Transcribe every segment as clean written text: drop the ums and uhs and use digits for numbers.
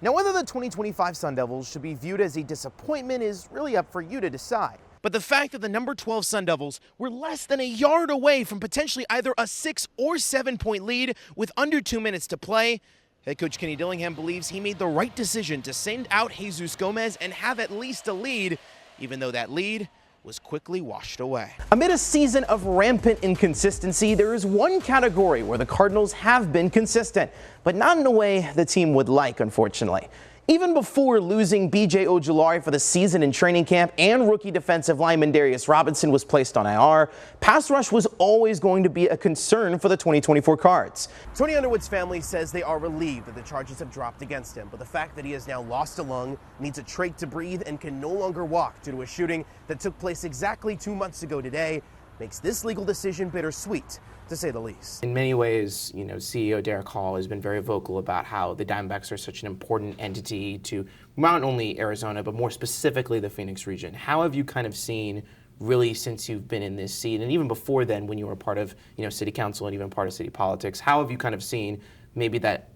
Now, whether the 2025 Sun Devils should be viewed as a disappointment is really up for you to decide. But the fact that the number 12 Sun Devils were less than a yard away from potentially either a 6 or 7 point lead with under 2 minutes to play, head coach Kenny Dillingham believes he made the right decision to send out Jesus Gomez and have at least a lead, even though that lead was quickly washed away. Amid a season of rampant inconsistency, there is one category where the Cardinals have been consistent, but not in a way the team would like, unfortunately. Even before losing B.J. Ojulari for the season in training camp and rookie defensive lineman Darius Robinson was placed on IR, pass rush was always going to be a concern for the 2024 Cards. Tony Underwood's family says they are relieved that the charges have dropped against him, but the fact that he has now lost a lung, needs a trach to breathe, and can no longer walk due to a shooting that took place exactly 2 months ago today makes this legal decision bittersweet, to say the least. In many ways, CEO Derek Hall has been very vocal about how the Diamondbacks are such an important entity to not only Arizona, but more specifically the Phoenix region. How have you kind of seen, really since you've been in this seat, and even before then when you were part of city council and even part of city politics, how have you kind of seen maybe that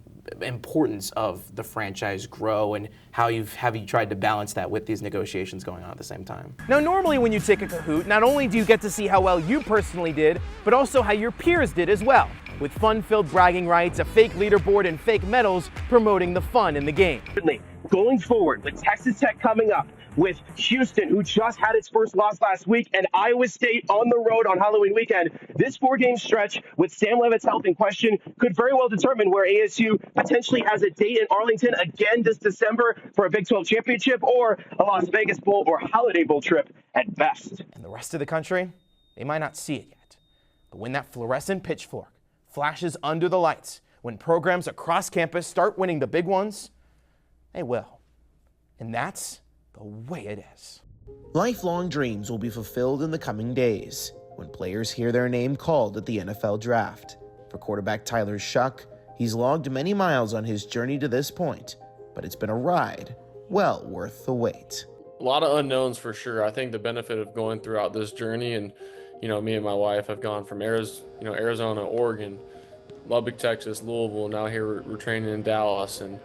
importance of the franchise grow, and how have you tried to balance that with these negotiations going on at the same time? Now, normally when you take a Kahoot, not only do you get to see how well you personally did, but also how your peers did as well, with fun-filled bragging rights, a fake leaderboard, and fake medals promoting the fun in the game. Going forward, with Texas Tech coming up, with Houston, who just had its first loss last week, and Iowa State on the road on Halloween weekend, this 4-game stretch with Sam Levitt's health in question could very well determine where ASU potentially has a date in Arlington again this December for a Big 12 championship, or a Las Vegas Bowl or Holiday Bowl trip at best. And the rest of the country, they might not see it yet, but when that fluorescent pitchfork flashes under the lights, when programs across campus start winning the big ones, they will. And that's the way it is. Lifelong dreams will be fulfilled in the coming days when players hear their name called at the NFL draft. For quarterback Tyler Shuck, he's logged many miles on his journey to this point, but it's been a ride well worth the wait. A lot of unknowns for sure. I think the benefit of going throughout this journey, and me and my wife have gone from Arizona, Oregon, Lubbock, Texas, Louisville. Now here we're training in Dallas, and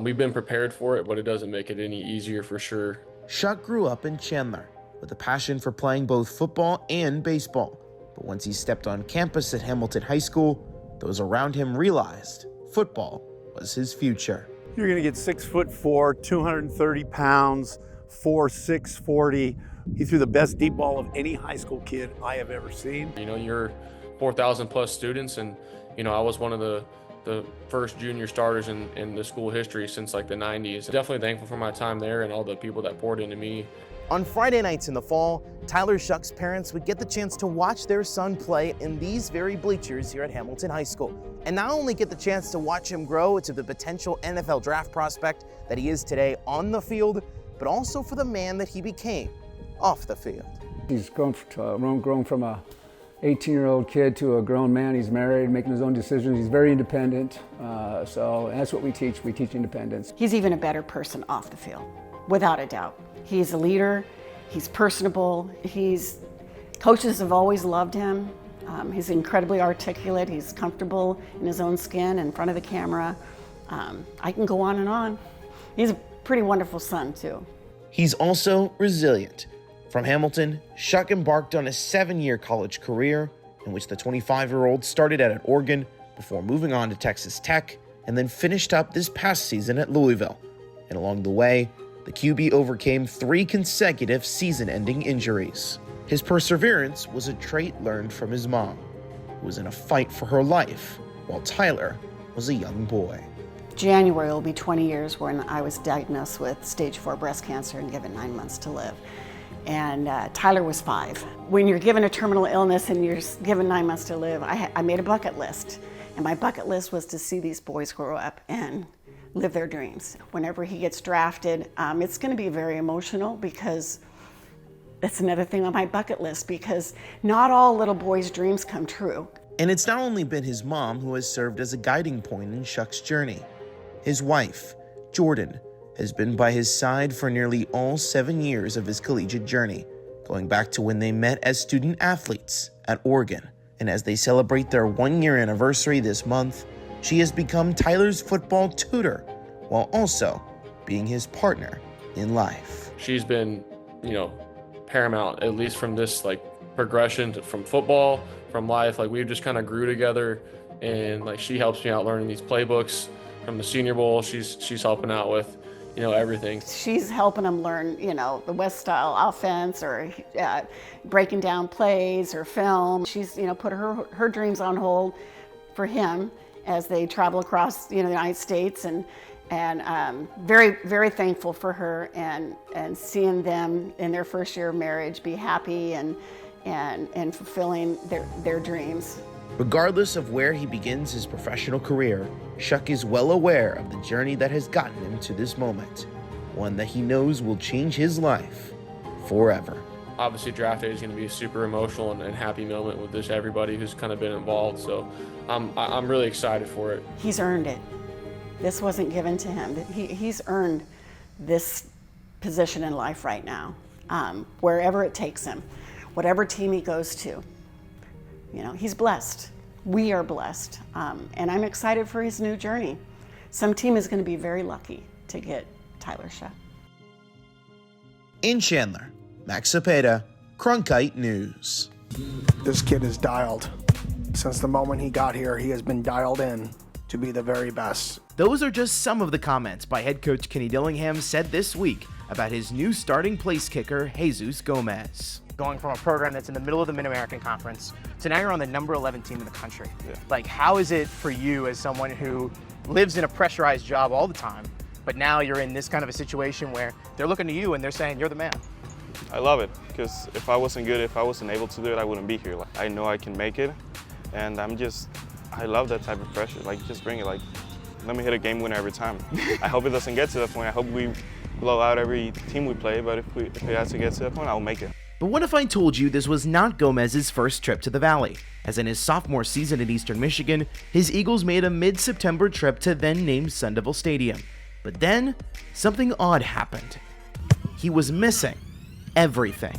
we've been prepared for it, but it doesn't make it any easier for sure. Shuck grew up in Chandler with a passion for playing both football and baseball. But once he stepped on campus at Hamilton High School, those around him realized football was his future. You're going to get 6'4", 230 pounds, 4'6", 40. He threw the best deep ball of any high school kid I have ever seen. You're 4,000 plus students, and I was one of the first junior starters in the school history since like the 90s. Definitely thankful for my time there and all the people that poured into me. On Friday nights in the fall, Tyler Shuck's parents would get the chance to watch their son play in these very bleachers here at Hamilton High School, and not only get the chance to watch him grow to the potential NFL draft prospect that he is today on the field, but also for the man that he became off the field. He's grown from a 18-year-old kid to a grown man. He's married, making his own decisions. He's very independent. So that's what we teach. We teach independence. He's even a better person off the field, without a doubt. He's a leader. He's personable. Coaches have always loved him. He's incredibly articulate. He's comfortable in his own skin in front of the camera. I can go on and on. He's a pretty wonderful son, too. He's also resilient. From Hamilton, Shuck embarked on a 7-year college career in which the 25-year-old started out at Oregon before moving on to Texas Tech and then finished up this past season at Louisville. And along the way, the QB overcame 3 consecutive season-ending injuries. His perseverance was a trait learned from his mom, who was in a fight for her life while Tyler was a young boy. January will be 20 years when I was diagnosed with stage 4 breast cancer and given 9 months to live. And Tyler was 5. When you're given a terminal illness and you're given 9 months to live, I made a bucket list. And my bucket list was to see these boys grow up and live their dreams. Whenever he gets drafted, it's going to be very emotional, because that's another thing on my bucket list, because not all little boys' dreams come true. And it's not only been his mom who has served as a guiding point in Shuck's journey. His wife, Jordan, has been by his side for nearly all 7 years of his collegiate journey, going back to when they met as student athletes at Oregon. And as they celebrate their 1-year anniversary this month, she has become Tyler's football tutor while also being his partner in life. She's been, paramount, at least from this progression from football, from life. We've just kind of grew together, and she helps me out learning these playbooks from the Senior Bowl. She's helping out with everything. She's helping them learn, the West style offense, or breaking down plays or film. She's, put her dreams on hold for him as they travel across, the United States, and very, very thankful for her, and seeing them in their first year of marriage be happy and fulfilling their dreams. Regardless of where he begins his professional career, Shuck is well aware of the journey that has gotten him to this moment, one that he knows will change his life forever. Obviously, draft day is going to be a super emotional and happy moment with just everybody who's kind of been involved. So I'm really excited for it. He's earned it. This wasn't given to him. He's earned this position in life right now, wherever it takes him, whatever team he goes to. He's blessed. We are blessed. And I'm excited for his new journey. Some team is going to be very lucky to get Tyler Shuck. In Chandler, Max Zepeda, Cronkite News. This kid is dialed. Since the moment he got here, he has been dialed in to be the very best. Those are just some of the comments by head coach Kenny Dillingham said this week about his new starting place kicker, Jesus Gomez. Going from a program that's in the middle of the Mid-American Conference to now you're on the number 11 team in the country. How is it for you as someone who lives in a pressurized job all the time, but now you're in this kind of a situation where they're looking to you and they're saying you're the man? I love it, because if I wasn't good, if I wasn't able to do it, I wouldn't be here. I know I can make it, and I love that type of pressure. Just bring it. Let me hit a game winner every time. I hope it doesn't get to that point. I hope we blow out every team we play, but if it has to get to that point, I'll make it. But what if I told you this was not Gomez's first trip to the Valley? As in his sophomore season at Eastern Michigan, his Eagles made a mid-September trip to then-named Sun Devil Stadium. But then, something odd happened. He was missing everything.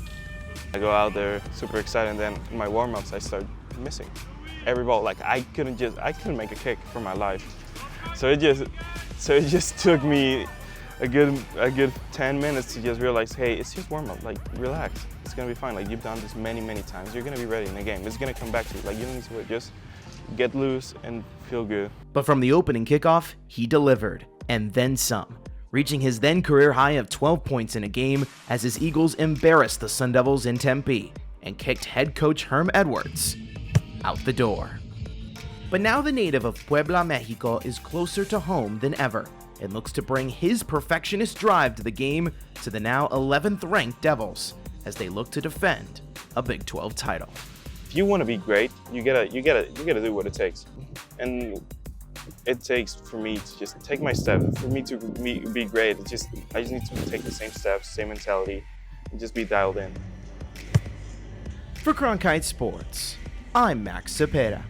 I go out there super excited, and then in my warm-ups I start missing every ball. I couldn't make a kick for my life. So it just took me a good 10 minutes to just realize, hey, it's just warm-up. Relax. It's gonna be fine. You've done this many, many times. You're gonna be ready in the game. It's gonna come back to you. You don't need to wait. Just get loose and feel good. But from the opening kickoff, he delivered, and then some, reaching his then career high of 12 points in a game as his Eagles embarrassed the Sun Devils in Tempe and kicked head coach Herm Edwards out the door. But now the native of Puebla, Mexico is closer to home than ever and looks to bring his perfectionist drive to the game to the now 11th ranked Devils as they look to defend a Big 12 title. If you want to be great, you gotta do what it takes. And it takes for me to just take my step. For me to be great, I just need to take the same steps, same mentality, and just be dialed in. For Cronkite Sports, I'm Max Zepeda.